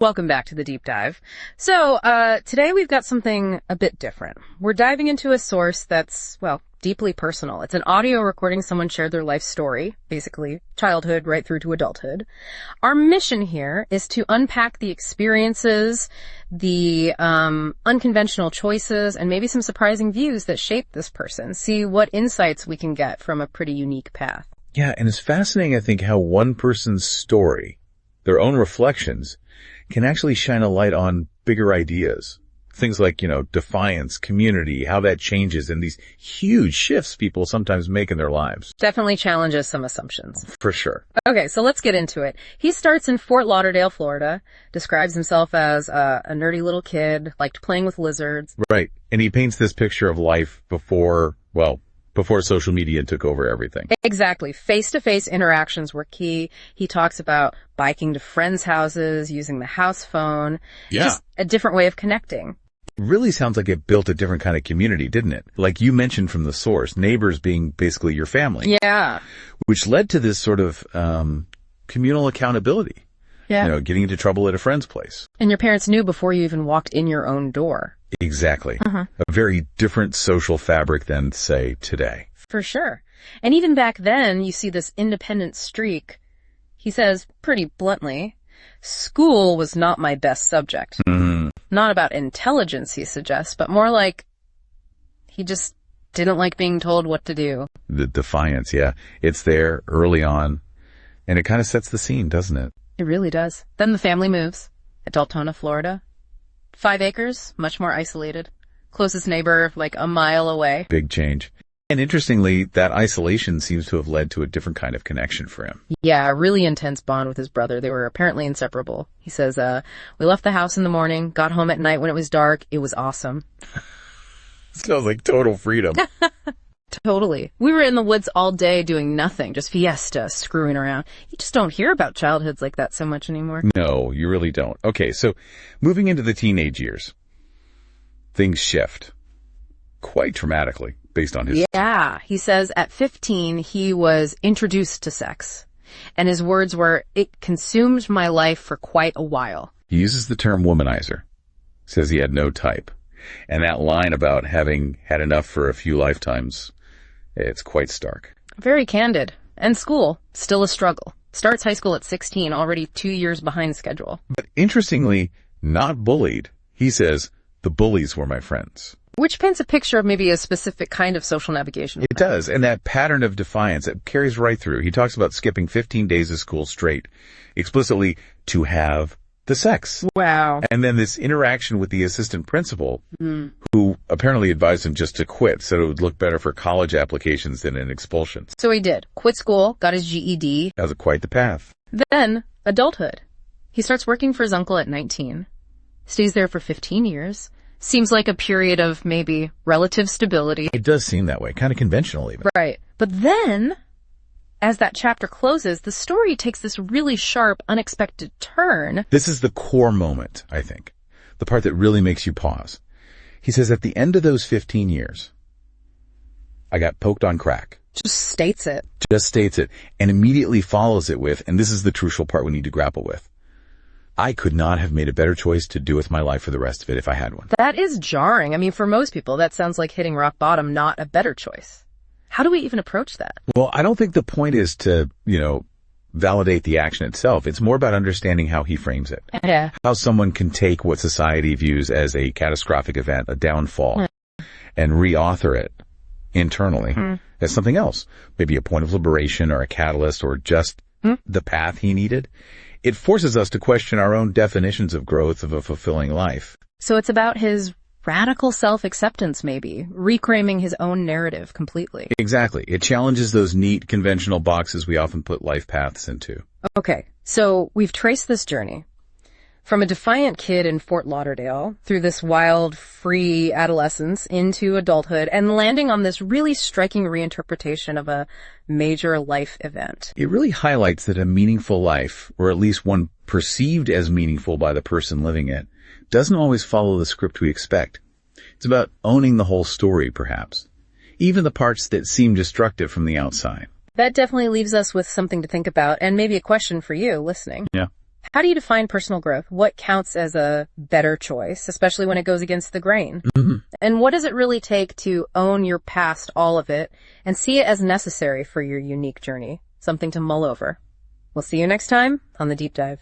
Welcome back to the deep dive. So, today we've got something a bit different. We're diving into a source that's, well, deeply personal. It's an audio recording someone shared their life story, basically childhood right through to adulthood. Our mission here is to unpack the experiences, the unconventional choices, and maybe some surprising views that shape this person. See what insights we can get from a pretty unique path. Yeah, and it's fascinating, I think, how one person's story, their own reflections, can actually shine a light on bigger ideas. Things like, defiance, community, how that changes, and these huge shifts people sometimes make in their lives. Definitely challenges some assumptions. For sure. Okay, so let's get into it. He starts in Fort Lauderdale, Florida, describes himself as a nerdy little kid, liked playing with lizards. Right. And he paints this picture of life before social media took over everything. Exactly. Face-to-face interactions were key. He talks about biking to friends' houses, using the house phone. Yeah. Just a different way of connecting. It really sounds like it built a different kind of community, didn't it? Like you mentioned from the source, neighbors being basically your family. Yeah. Which led to this sort of communal accountability. Yeah. Getting into trouble at a friend's place. And your parents knew before you even walked in your own door. Exactly. A very different social fabric than, say, today. For sure. And even back then, you see this independent streak. He says, pretty bluntly, school was not my best subject. Not about intelligence, he suggests, but more like he just didn't like being told what to do. The defiance, yeah. It's there early on, and it kind of sets the scene, doesn't it? It really does. Then the family moves at Deltona, Florida. 5 acres, much more isolated. Closest neighbor, like a mile away. Big change. And interestingly, that isolation seems to have led to a different kind of connection for him. Yeah, a really intense bond with his brother. They were apparently inseparable. He says, we left the house in the morning, got home at night when it was dark. It was awesome. Sounds like total freedom. Totally. We were in the woods all day doing nothing, just fiesta, screwing around. You just don't hear about childhoods like that so much anymore. No, you really don't. Okay, so moving into the teenage years, things shift quite dramatically based on his... Yeah, he says at 15, he was introduced to sex. And his words were, it consumed my life for quite a while. He uses the term womanizer, says he had no type. And that line about having had enough for a few lifetimes, it's quite stark. Very candid. And school, still a struggle. Starts high school at 16, already 2 years behind schedule. But interestingly, not bullied. He says, the bullies were my friends. Which paints a picture of maybe a specific kind of social navigation. It does. And that pattern of defiance, it carries right through. He talks about skipping 15 days of school straight, explicitly to have the sex. Wow. And then this interaction with the assistant principal, who apparently advised him just to quit, so it would look better for college applications than an expulsion. So he did. Quit school, got his GED. That was quite the path. Then, adulthood. He starts working for his uncle at 19. Stays there for 15 years. Seems like a period of maybe relative stability. It does seem that way. Kind of conventional even. Right. But then, as that chapter closes, the story takes this really sharp, unexpected turn. This is the core moment, I think. The part that really makes you pause. He says, at the end of those 15 years, I got poked on crack. Just states it. Just states it. And immediately follows it with, and this is the crucial part we need to grapple with, I could not have made a better choice to do with my life for the rest of it if I had one. That is jarring. I mean, for most people, that sounds like hitting rock bottom, not a better choice. How do we even approach that? Well, I don't think the point is to, validate the action itself. It's more about understanding how he frames it. Yeah. How someone can take what society views as a catastrophic event, a downfall, and reauthor it internally as something else. Maybe a point of liberation or a catalyst or just the path he needed. It forces us to question our own definitions of growth of a fulfilling life. So it's about his radical self-acceptance, maybe, reclaiming his own narrative completely. Exactly. It challenges those neat, conventional boxes we often put life paths into. Okay, so we've traced this journey from a defiant kid in Fort Lauderdale through this wild, free adolescence into adulthood and landing on this really striking reinterpretation of a major life event. It really highlights that a meaningful life, or at least one perceived as meaningful by the person living it, doesn't always follow the script we expect. It's about owning the whole story, perhaps, even the parts that seem destructive from the outside. That definitely leaves us with something to think about and maybe a question for you listening. Yeah. How do you define personal growth? What counts as a better choice, especially when it goes against the grain? And what does it really take to own your past, all of it, and see it as necessary for your unique journey? Something to mull over. We'll see you next time on The Deep Dive.